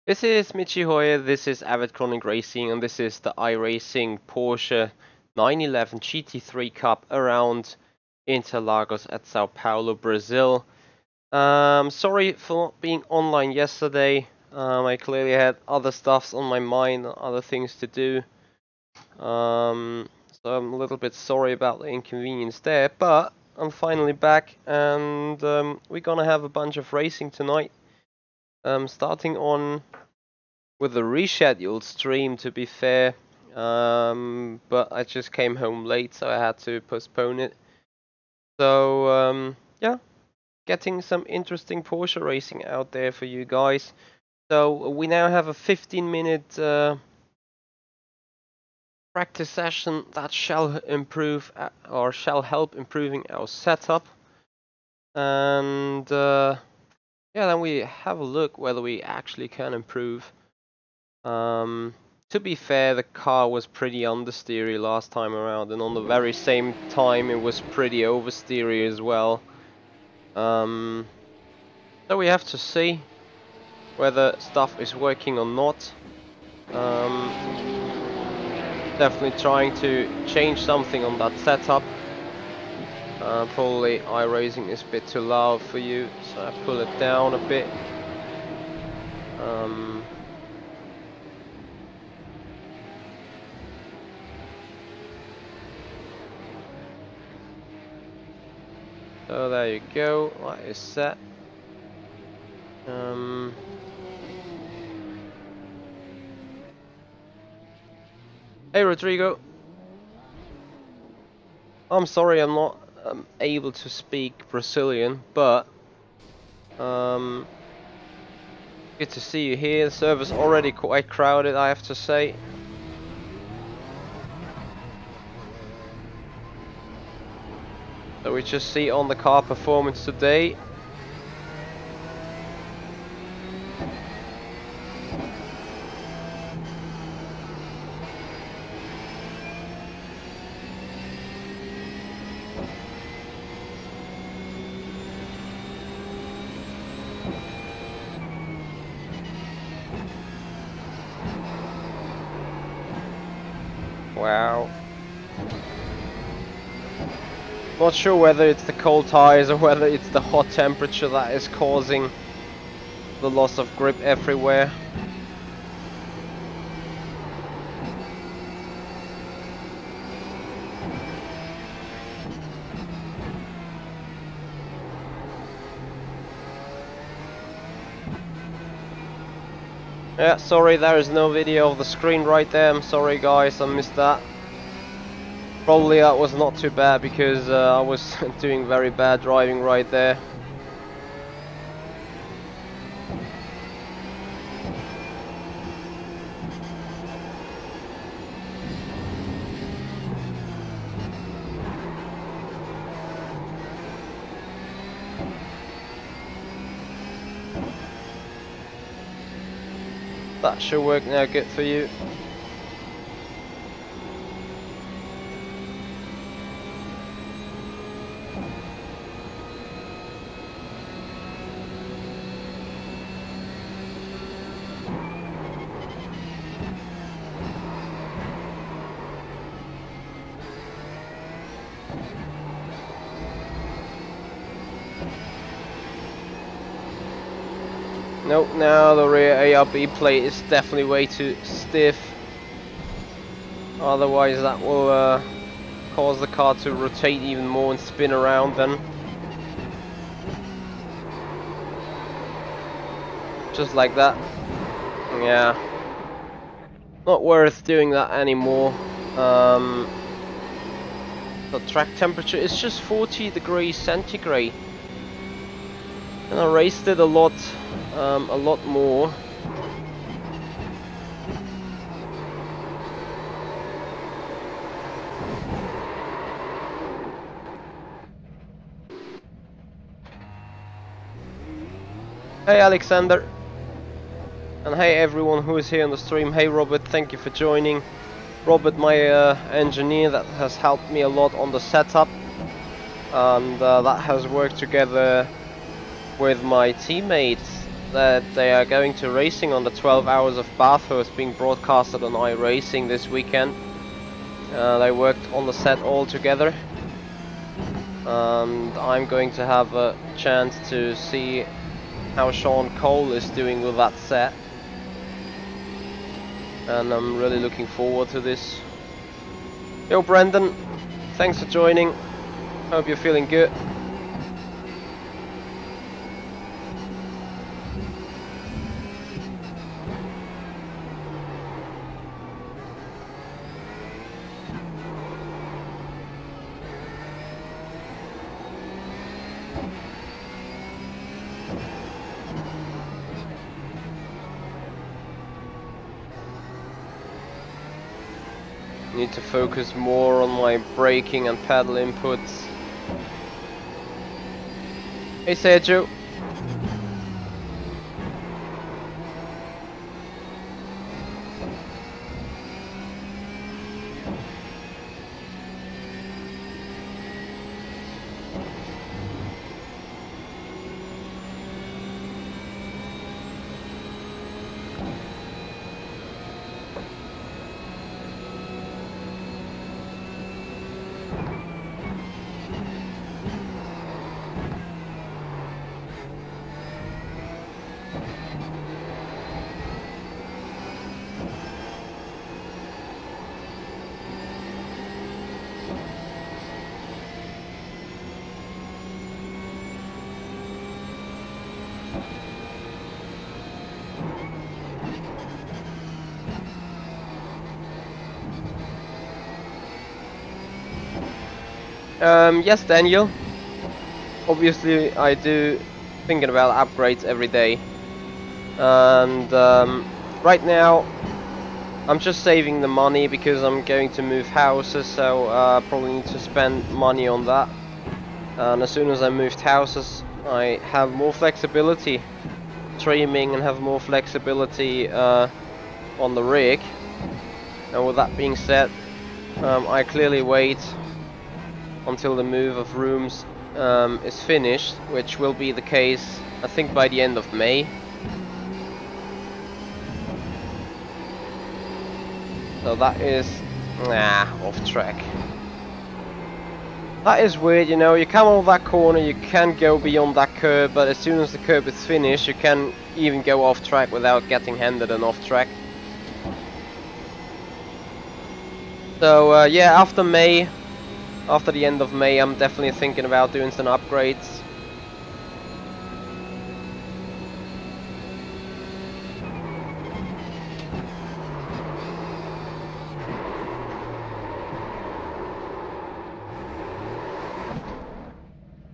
This is Michi Hoyer, this is Avid Chronic Racing, and this is the iRacing Porsche 911 GT3 Cup around Interlagos at Sao Paulo, Brazil. Sorry for not being online yesterday. I clearly had other stuffs on my mind, other things to do. So I'm a little bit sorry about the inconvenience there, but I'm finally back, and we're gonna have a bunch of racing tonight. Starting on with a rescheduled stream, to be fair, but I just came home late, so I had to postpone it. So yeah, getting some interesting Porsche racing out there for you guys. So we now have a 15-minute practice session that shall improve or shall help improving our setup, and yeah, then we have a look whether we actually can improve. To be fair, the car was pretty understeery last time around, and on the very same time it was pretty oversteery as well. So we have to see whether stuff is working or not. Definitely trying to change something on that setup. Probably iRacing is a bit too loud for you, so I pull it down a bit. So there you go, that is set. Hey Rodrigo. I'm sorry I'm not able to speak Brazilian, but good to see you here. The server's already quite crowded, I have to say. So we just see on the car performance today. Wow. Not sure whether it's the cold tires or whether it's the hot temperature that is causing the loss of grip everywhere. Yeah, sorry, there is no video of the screen right there. I'm sorry guys, I missed that. Probably that was not too bad because I was doing very bad driving right there. That should work now good for you. Nope, now the rear ARB plate is definitely way too stiff. Otherwise that will cause the car to rotate even more and spin around then. Just like that. Yeah. Not worth doing that anymore. The track temperature is just 40 degrees centigrade. And I raced it a lot more. Hey Alexander, and hey everyone who is here on the stream. Hey Robert, thank you for joining. Robert, my engineer, that has helped me a lot on the setup, and that has worked together with my teammates that they are going to racing on the 12 Hours of Bathurst being broadcasted on iRacing this weekend. They worked on the set all together, and I'm going to have a chance to see how Sean Cole is doing with that set, and I'm really looking forward to this. Yo Brendan, thanks for joining, hope you're feeling good. Need to focus more on my braking and pedal inputs. Hey Sergio. Yes, Daniel. Obviously, I do thinking about upgrades every day, and right now I'm just saving the money because I'm going to move houses, so probably need to spend money on that. And as soon as I moved houses, I have more flexibility trimming and have more flexibility on the rig. And with that being said, I clearly wait until the move of rooms is finished, which will be the case I think by the end of May. So that is off track. That is weird, you know, you come on that corner, you can go beyond that curb, but as soon as the curb is finished you can even go off track without getting handed an off track. So yeah, after the end of May, I'm definitely thinking about doing some upgrades.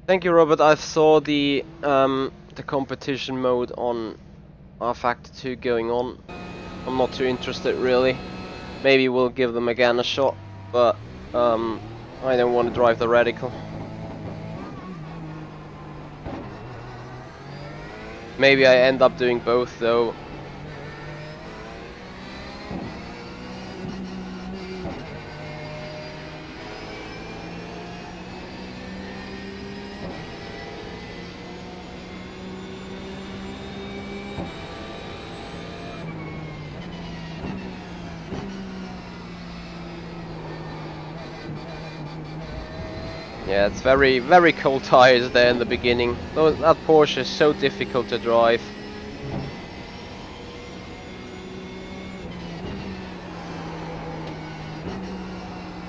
Thank you, Robert. I saw the competition mode on rFactor 2 going on. I'm not too interested really. Maybe we'll give them again a shot, but I don't want to drive the Radical. Maybe I end up doing both though. Yeah, it's very, very cold tires there in the beginning. That Porsche is so difficult to drive.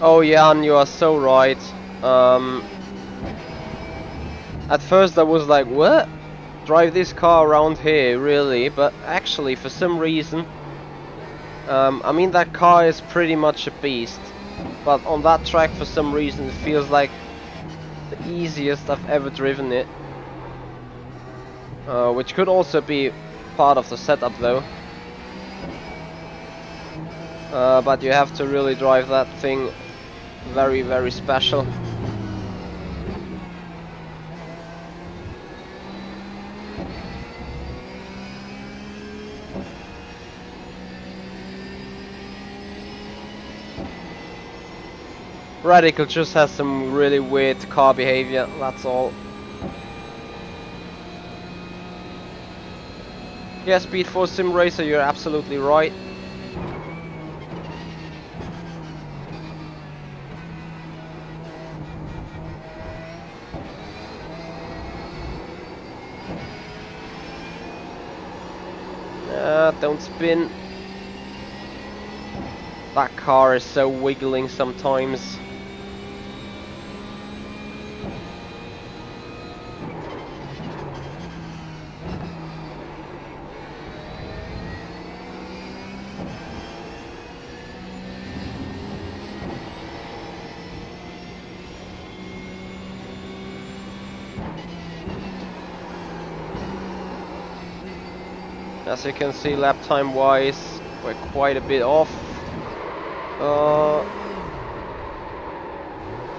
Oh Jan, you are so right. At first I was like, what? Drive this car around here, really? But actually, for some reason, I mean that car is pretty much a beast. But on that track, for some reason, it feels like the easiest I've ever driven it, which could also be part of the setup though, but you have to really drive that thing very, very special. Radical just has some really weird car behavior, that's all. Yeah, Speed Force Sim Racer, you're absolutely right. Don't spin. That car is so wiggling sometimes. As you can see, lap time wise, we're quite a bit off.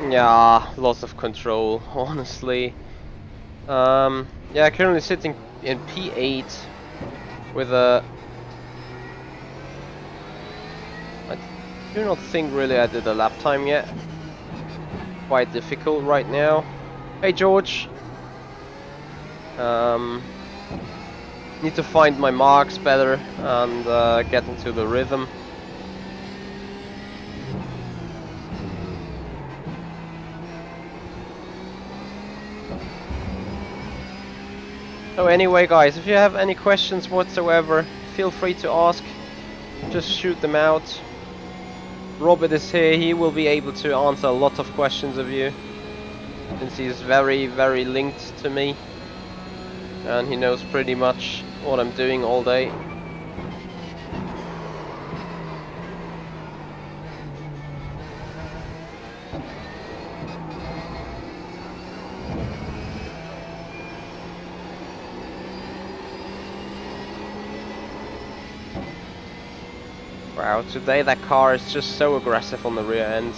Yeah, loss of control, honestly. Yeah, currently sitting in P8 with a... I do not think really I did a lap time yet. Quite difficult right now. Hey George! Need to find my marks better and get into the rhythm. So anyway guys, if you have any questions whatsoever, feel free to ask. Just shoot them out. Robert is here, he will be able to answer a lot of questions of you, since he's very linked to me and he knows pretty much what I'm doing all day. Wow, today that car is just so aggressive on the rear end.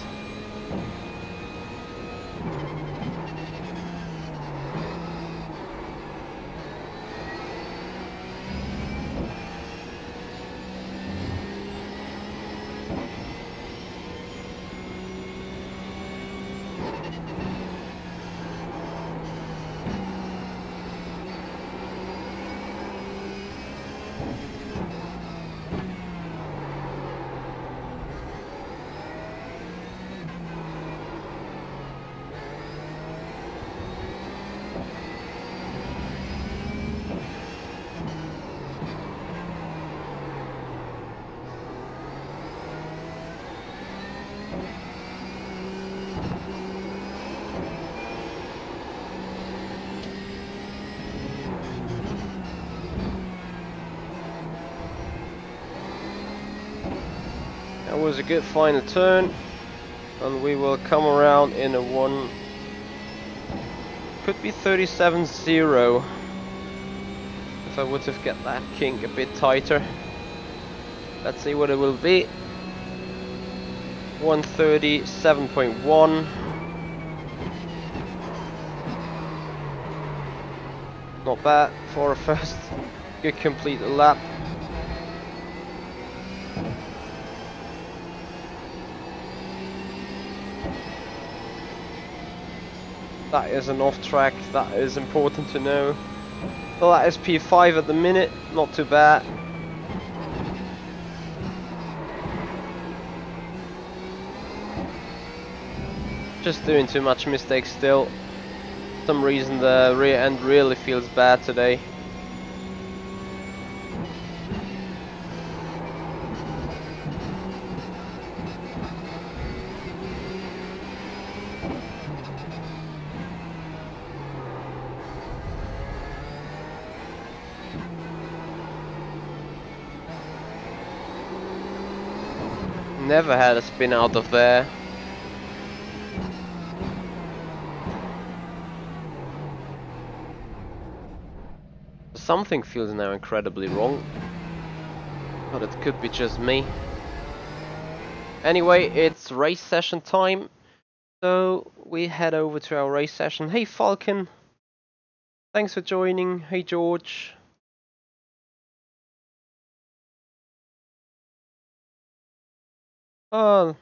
That was a good final turn, and we will come around in a one. Could be 37.0 if I would have get that kink a bit tighter. Let's see what it will be. 137.1. Not bad for a first good complete lap. That is an off track, that is important to know. Well, that is P5 at the minute, not too bad. Just doing too much mistakes still. For some reason the rear end really feels bad today. Never had a spin out of there. Something feels now incredibly wrong, but it could be just me. Anyway, it's race session time, so we head over to our race session. Hey Falcon, thanks for joining. Hey George. Oh,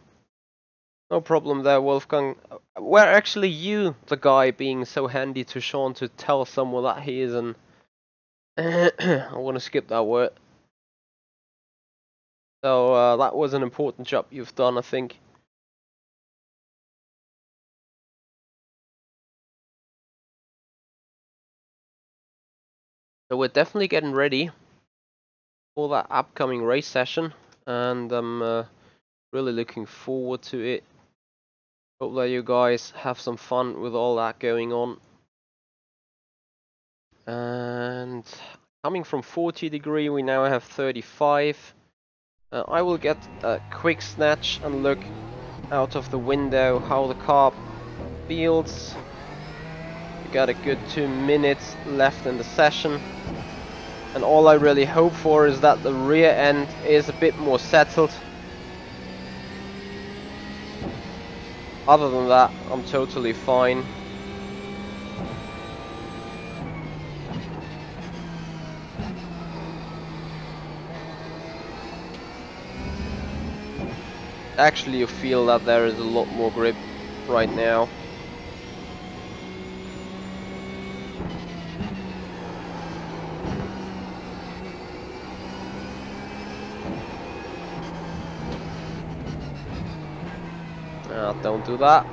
no problem there, Wolfgang. Were actually you the guy being so handy to Sean to tell someone that he is an I want to skip that word. So that was an important job you've done, I think. So we're definitely getting ready for that upcoming race session, and I'm really looking forward to it. Hope that you guys have some fun with all that going on. And coming from 40 degree, we now have 35. I will get a quick snatch and look out of the window how the car feels. We got a good 2 minutes left in the session. And all I really hope for is that the rear end is a bit more settled. Other than that, I'm totally fine. Actually, you feel that there is a lot more grip right now. Don't do that.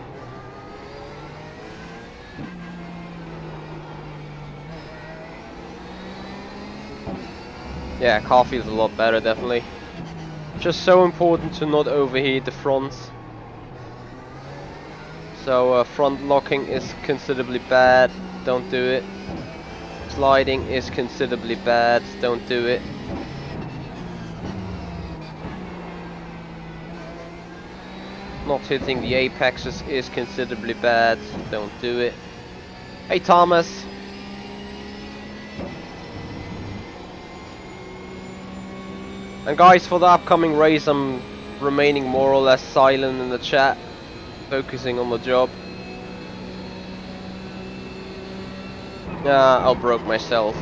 Yeah, car feels a lot better, definitely. Just so important to not overheat the fronts. So front locking is considerably bad, don't do it. Sliding is considerably bad, don't do it. Not hitting the apexes is considerably bad, don't do it. Hey Thomas! And guys, for the upcoming race I'm remaining more or less silent in the chat, focusing on the job. I broke myself.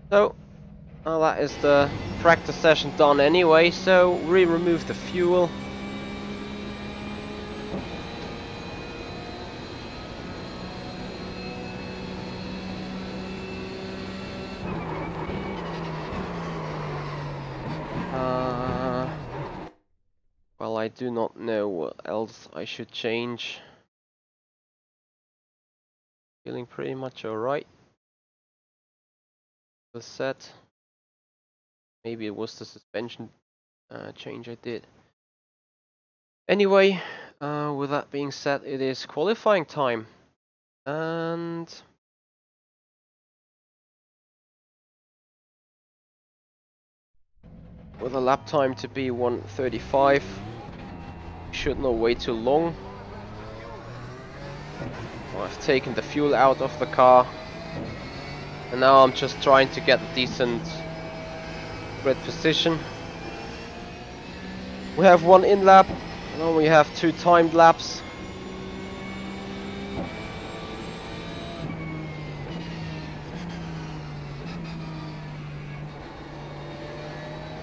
So, well, that is the practice session done anyway, so we remove the fuel. Well, I do not know what else I should change. Feeling pretty much alright. The set. Maybe it was the suspension change I did. Anyway, with that being said, it is qualifying time. And with a lap time to be 1:35, should not wait too long. I've taken the fuel out of the car, and now I'm just trying to get a decent grid position. We have one in lap, and then we have 2 timed laps.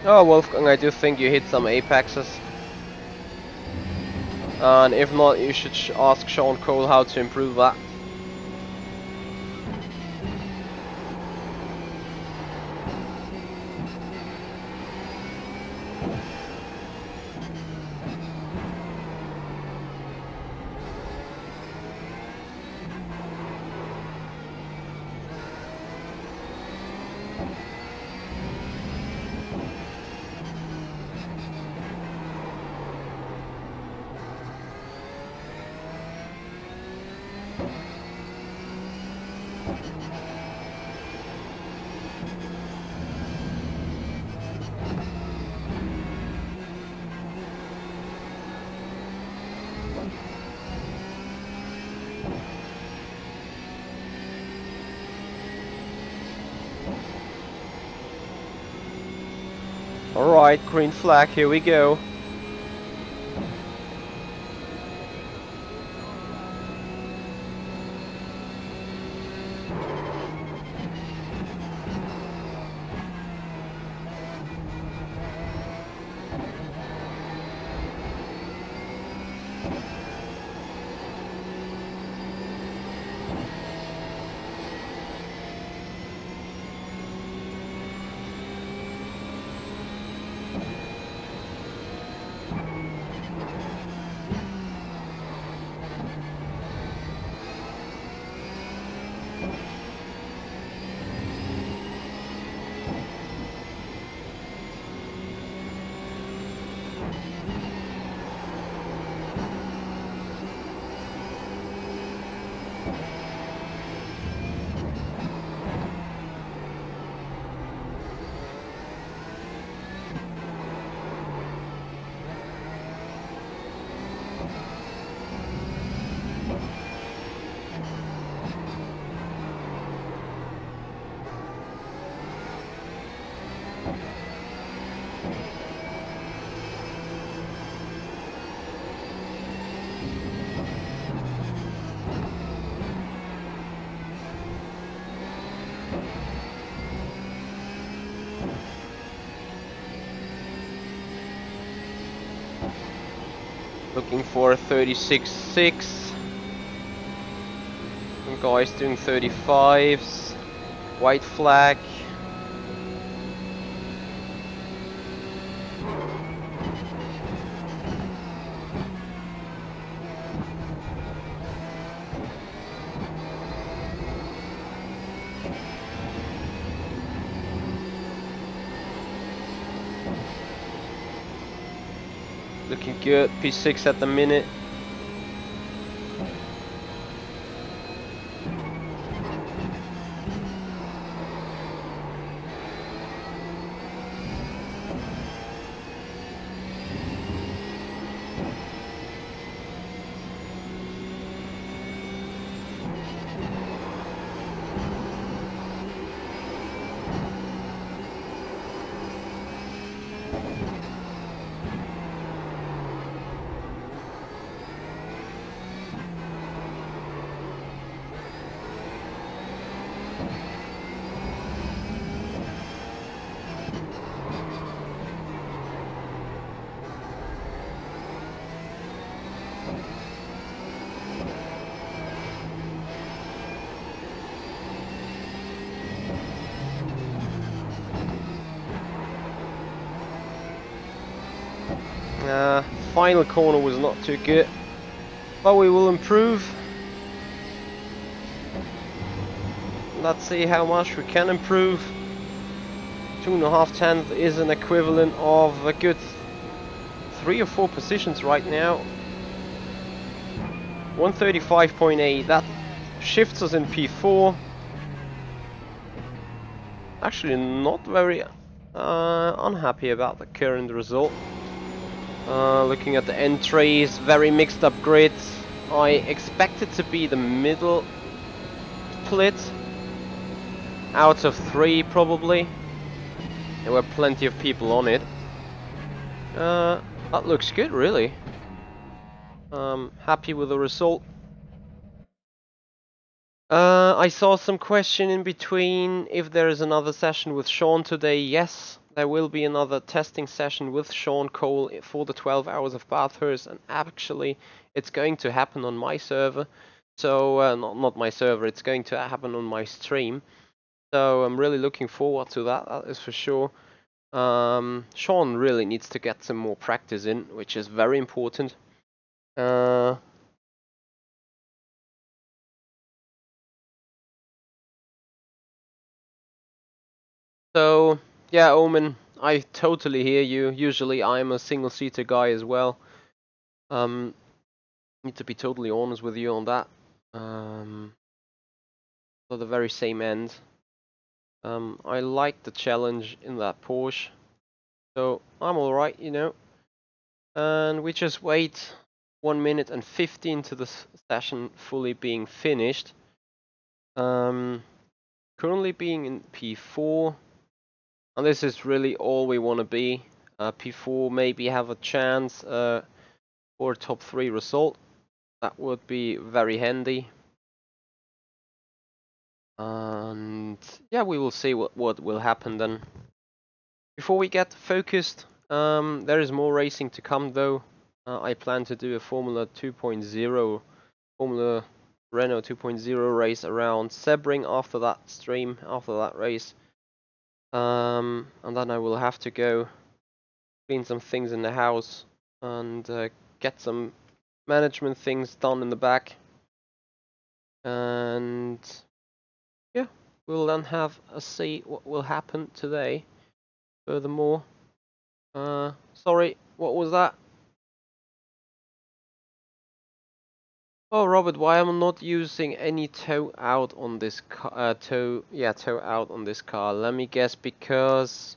Oh, Wolfgang, I do think you hit some apexes. And if not, you should ask Sean Cole how to improve that. Alright, green flag, here we go. Looking for a 36.6. Some guys doing 35s. White flag. Looking good, P6 at the minute. Final corner was not too good, but we will improve. Let's see how much we can improve. 2.5 tenths is an equivalent of a good 3 or 4 positions right now. 135.8, that shifts us in P4. Actually not very unhappy about the current result. Looking at the entries, very mixed up grids. I expect it to be the middle split out of 3 probably. There were plenty of people on it. That looks good really. Happy with the result. I saw some question in between if there is another session with Sean today. Yes, there will be another testing session with Sean Cole for the 12 hours of Bathurst, and actually it's going to happen on my server. So, not my server, it's going to happen on my stream. So I'm really looking forward to that, that is for sure. Sean really needs to get some more practice in, which is very important. So, yeah, Omen, I totally hear you. Usually I'm a single-seater guy as well. Need to be totally honest with you on that. For the very same end. I like the challenge in that Porsche. So, I'm alright, you know. And we just wait 1 minute and 15 to the session fully being finished. Currently being in P4. And this is really all we want to be. P4 maybe have a chance for a top 3 result. That would be very handy. And yeah, we will see what will happen then. Before we get focused, there is more racing to come though. I plan to do a Formula 2.0, Formula Renault 2.0 race around Sebring after that stream, after that race. And then I will have to go clean some things in the house and get some management things done in the back. And yeah, we'll then have a see what will happen today. Furthermore, sorry, what was that? Oh, Robert, why am I not using any tow out on this car? Tow out on this car. Let me guess, because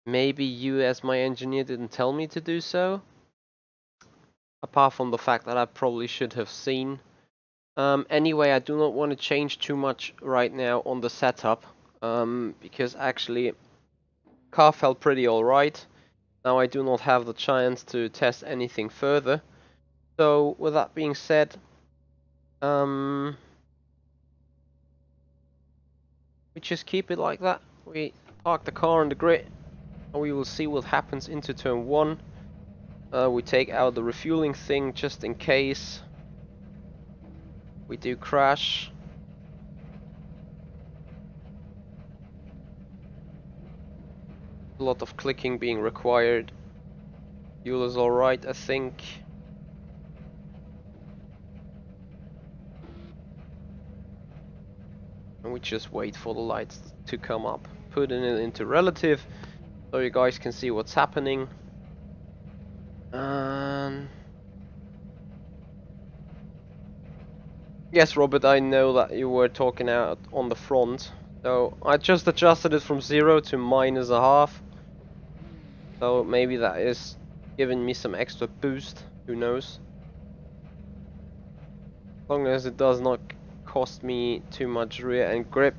maybe you as my engineer didn't tell me to do so? Apart from the fact that I probably should have seen. Anyway, I do not want to change too much right now on the setup, because actually car felt pretty alright. Now I do not have the chance to test anything further. So with that being said, we just keep it like that. We park the car on the grid and we will see what happens into turn 1. We take out the refueling thing just in case we do crash. A lot of clicking being required. Fuel is alright, I think. And we just wait for the lights to come up. Putting it into relative so you guys can see what's happening. Yes, Robert, I know that you were talking out on the front. So I just adjusted it from 0 to -0.5. So maybe that is giving me some extra boost, who knows. As long as it does not cost me too much rear end grip.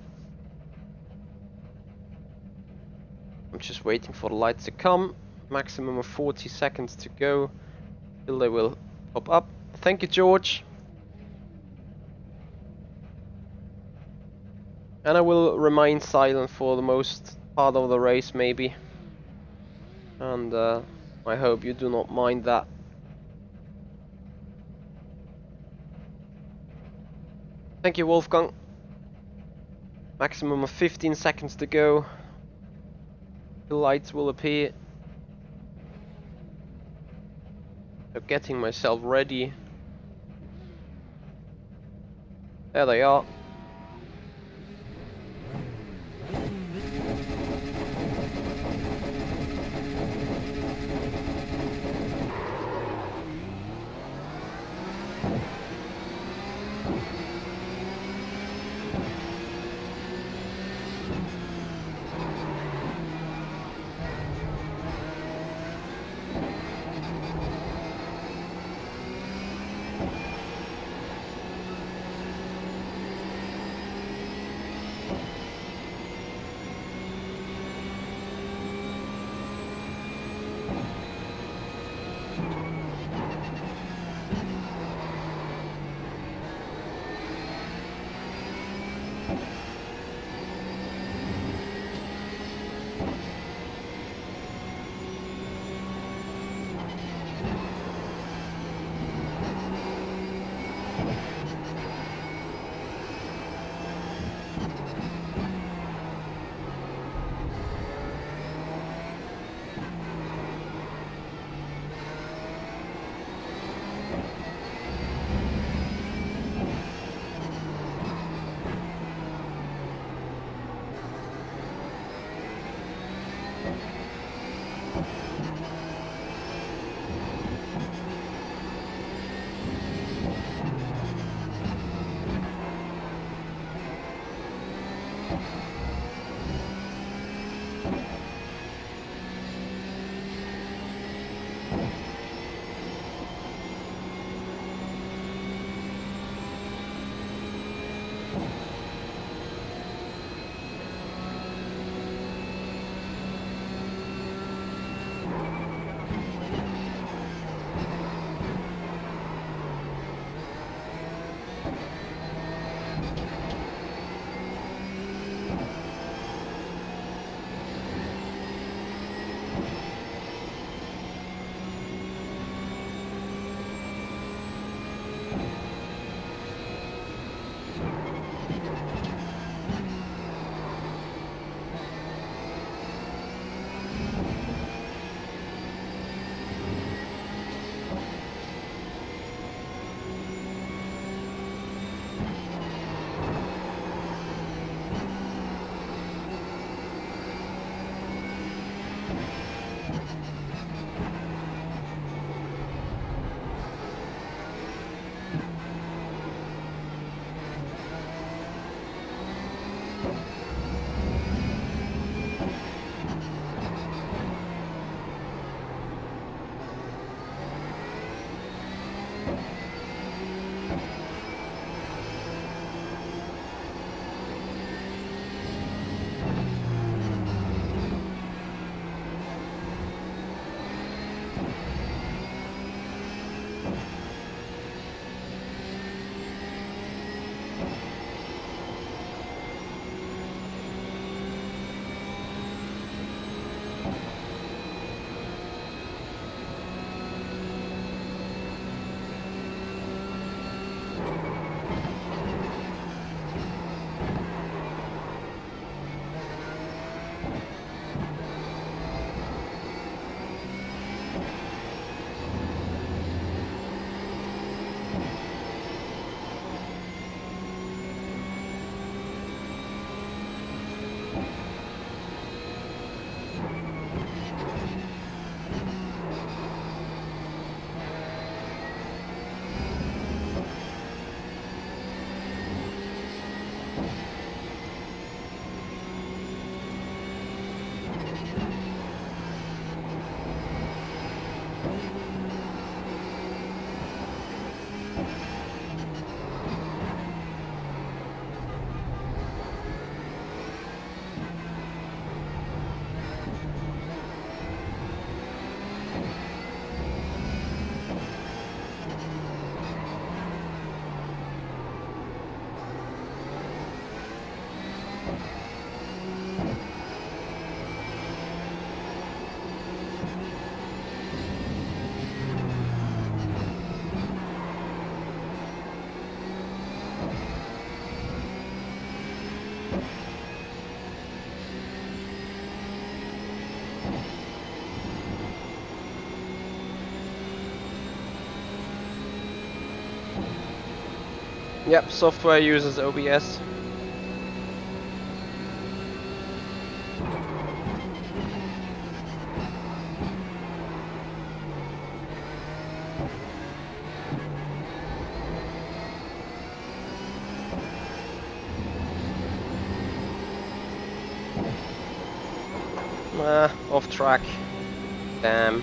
I'm just waiting for the lights to come. Maximum of 40 seconds to go till they will pop up. Thank you, George. And I will remain silent for the most part of the race, maybe. And I hope you do not mind that. Thank you, Wolfgang. Maximum of 15 seconds to go. The lights will appear. So getting myself ready. There they are. Yep, software uses OBS. Off track. Damn.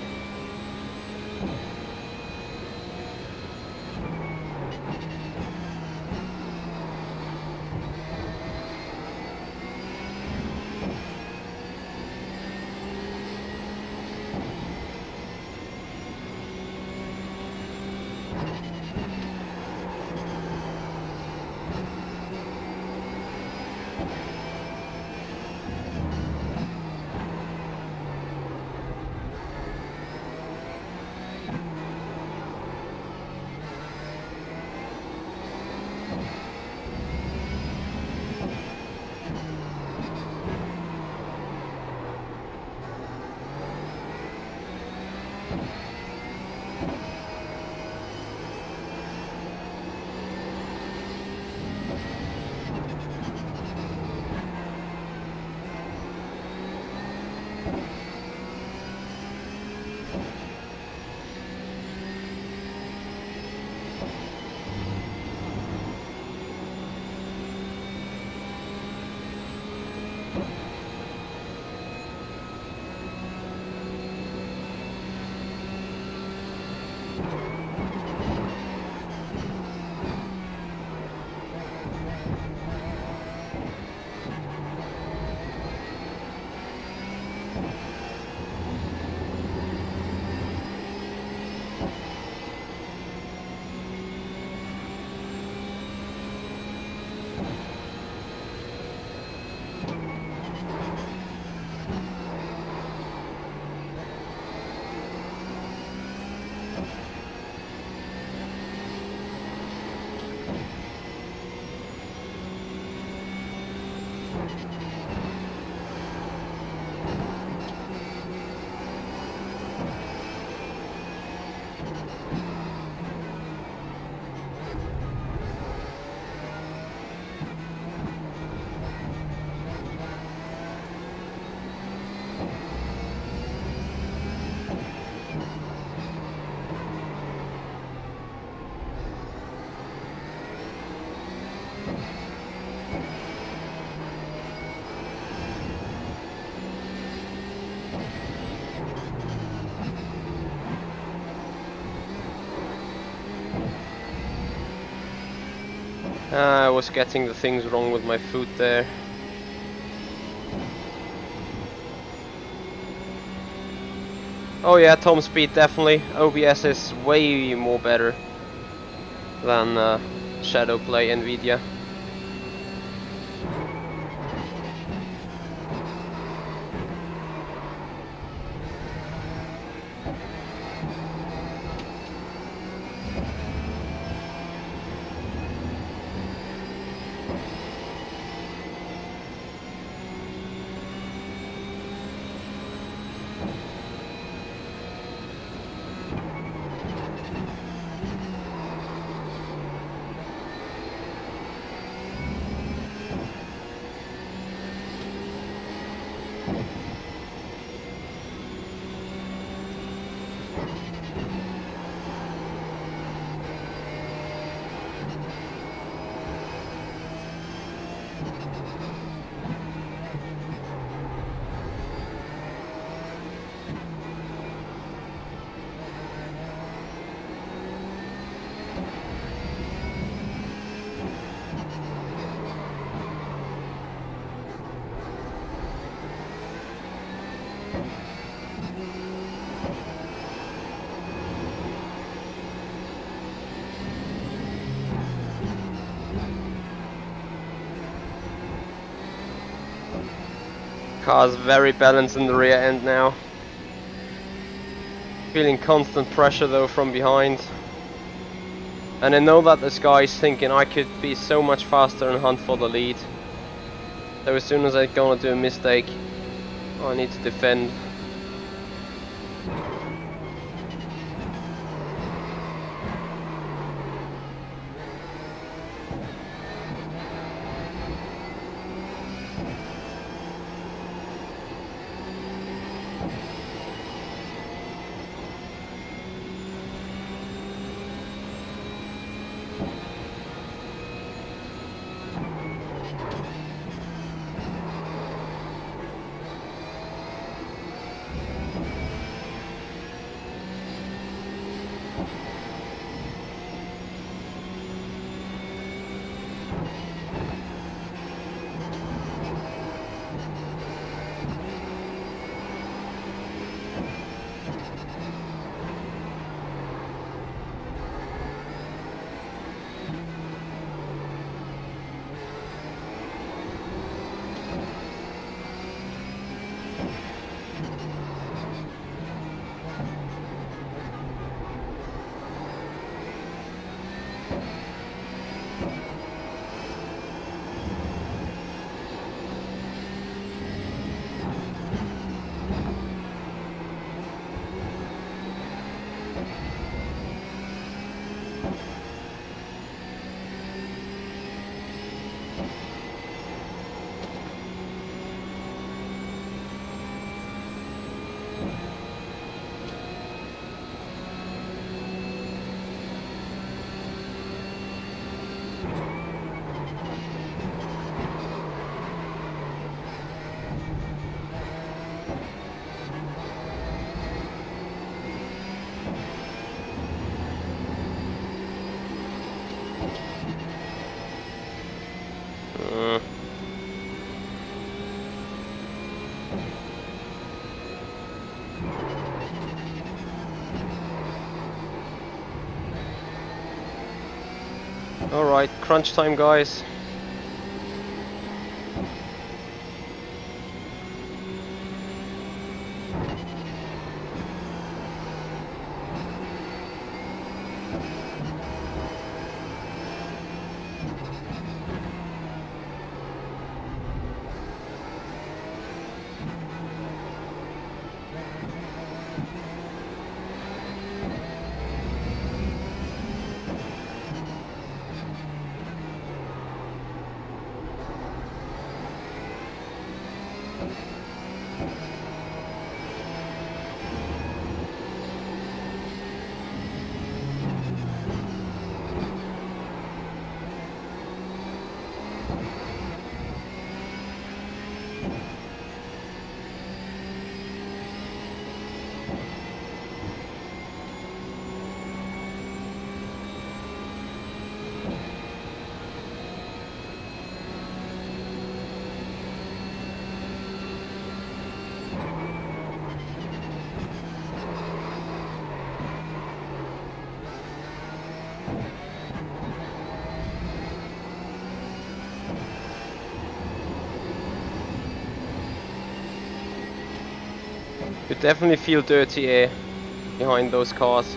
I was getting the things wrong with my foot there. Oh yeah, Tom Speed definitely. OBS is way more better than Shadowplay Nvidia. Car's very balanced in the rear end now. Feeling constant pressure though from behind. And I know that this guy is thinking I could be so much faster and hunt for the lead. So as soon as I'm gonna do a mistake, I need to defend. Alright, crunch time, guys. You definitely feel dirty air behind those cars.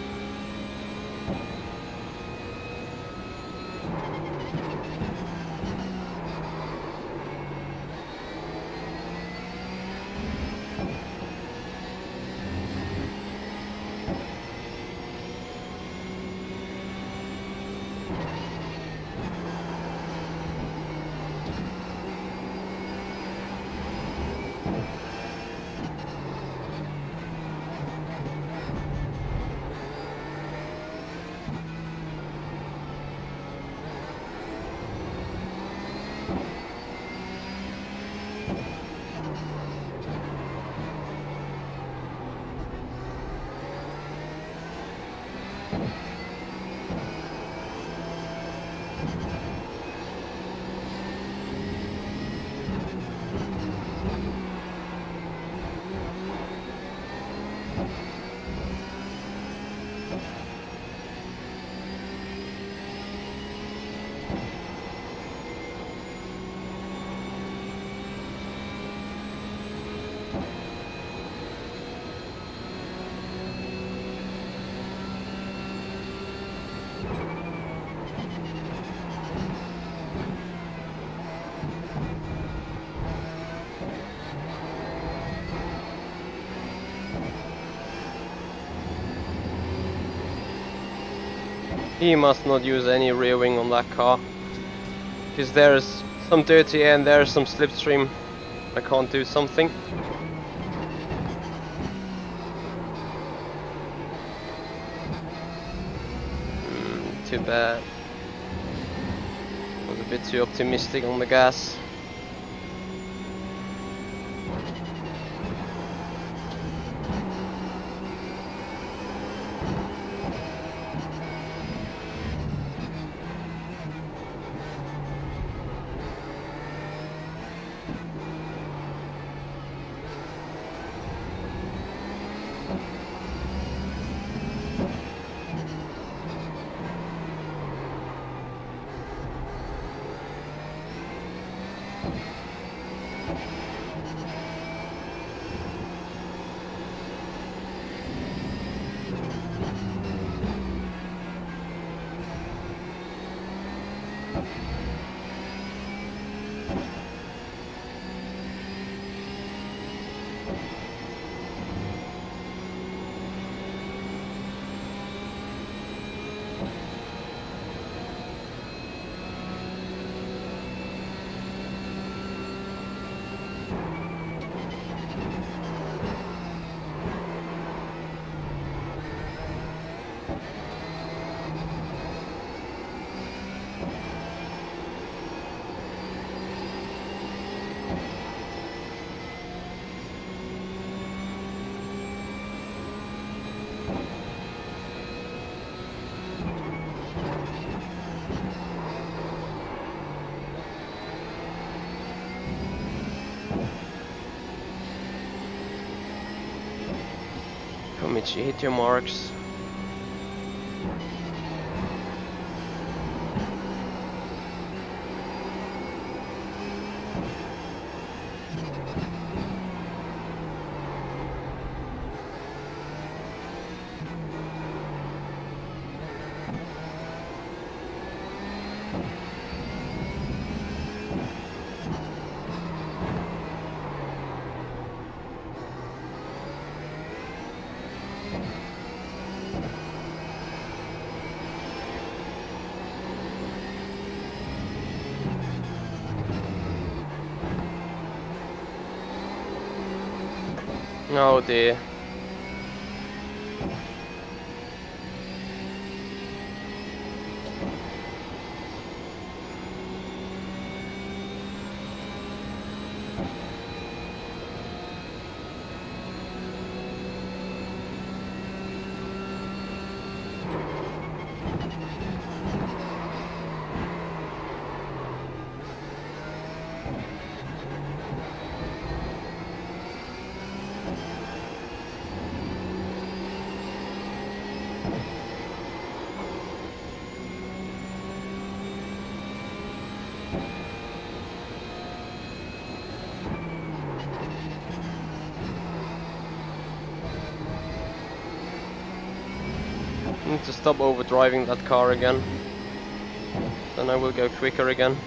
He must not use any rear wing on that car. Because there's some dirty air and there's some slipstream. I can't do something. Too bad. Was a bit too optimistic on the gas. Come Michi, hit your marks. Oh dear. I need to stop overdriving that car again. Then I will go quicker again.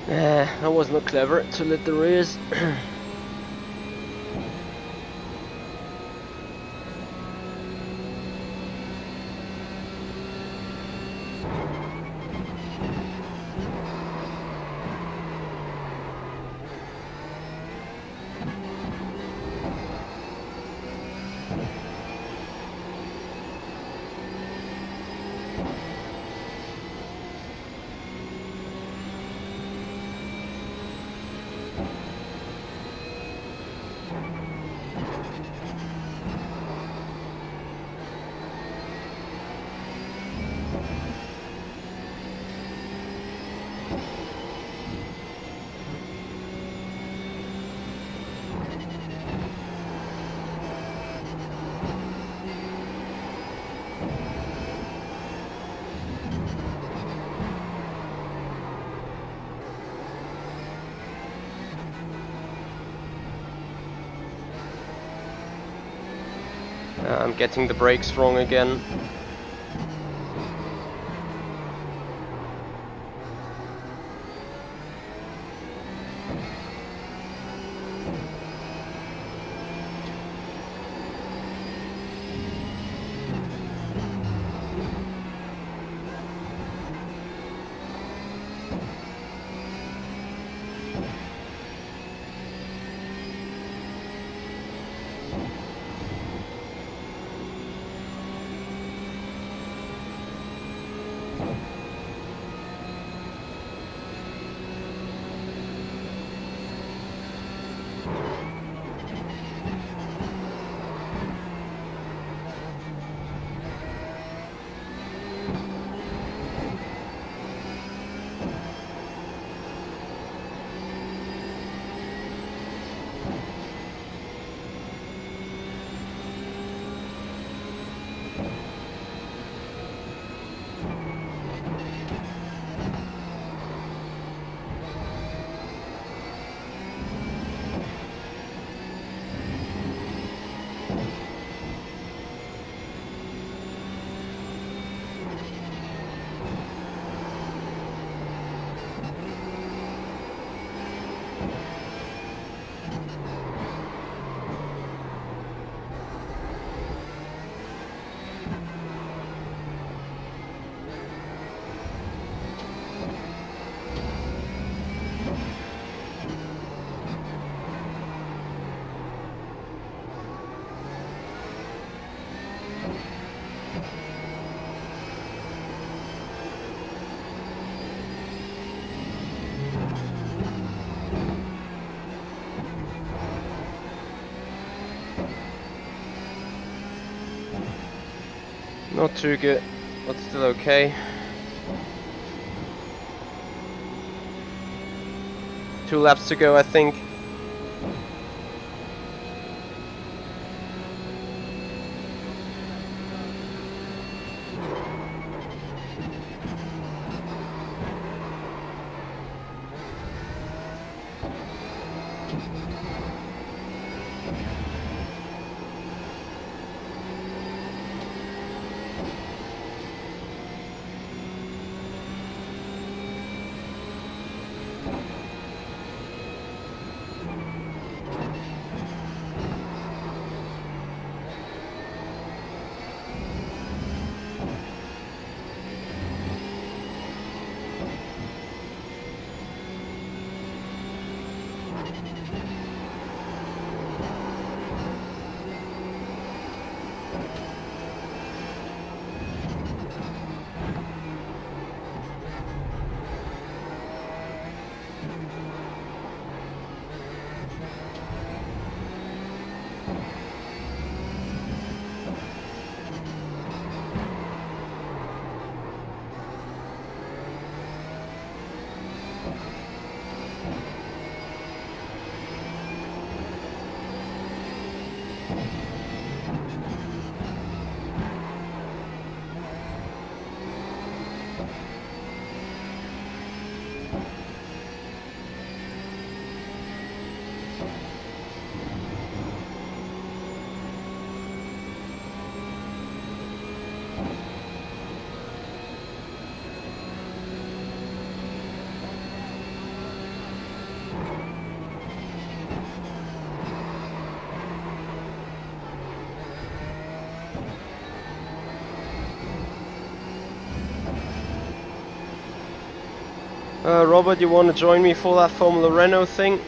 That was not clever to let the rears. I'm getting the brakes wrong again. Not too good, but still okay. 2 laps to go, I think. Robert, you want to join me for that Formula Renault thing?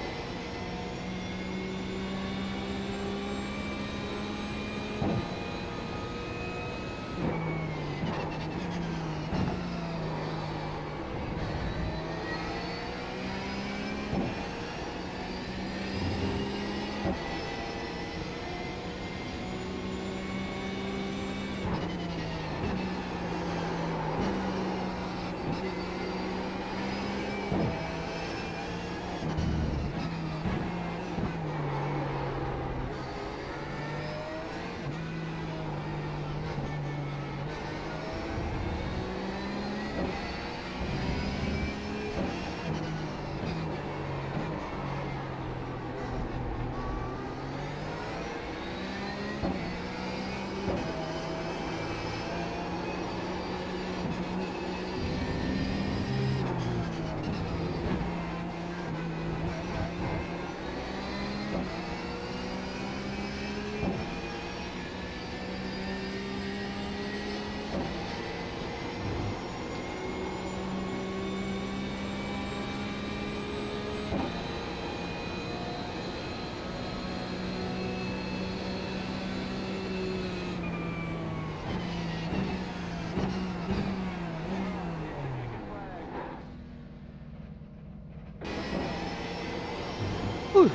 Whew.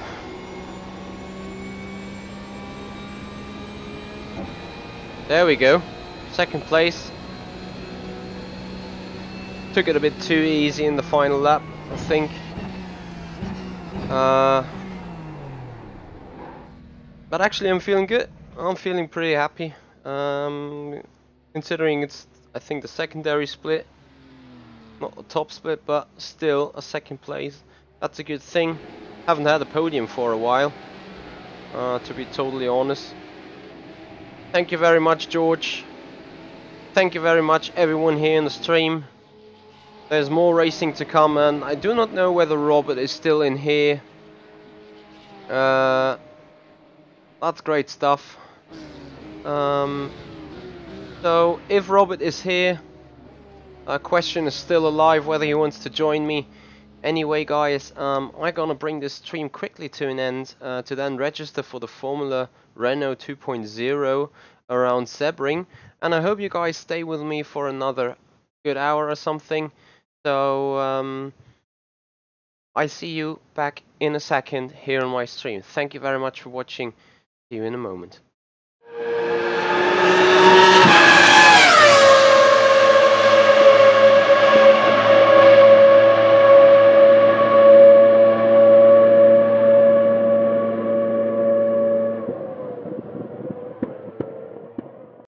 There we go. Second place. Took it a bit too easy in the final lap, I think. But actually I'm feeling good. I'm feeling pretty happy. Considering it's, I think, the secondary split. Not the top split, but still a second place. That's a good thing. Haven't had a podium for a while, to be totally honest. Thank you very much, George. Thank you very much, everyone here in the stream. There's more racing to come, and I do not know whether Robert is still in here. That's great stuff. So if Robert is here, a question is still alive whether he wants to join me. Anyway, guys, I'm gonna bring this stream quickly to an end to then register for the Formula Renault 2.0 around Sebring, and I hope you guys stay with me for another good hour or something. So I see you back in a second here on my stream. Thank you very much for watching. See you in a moment.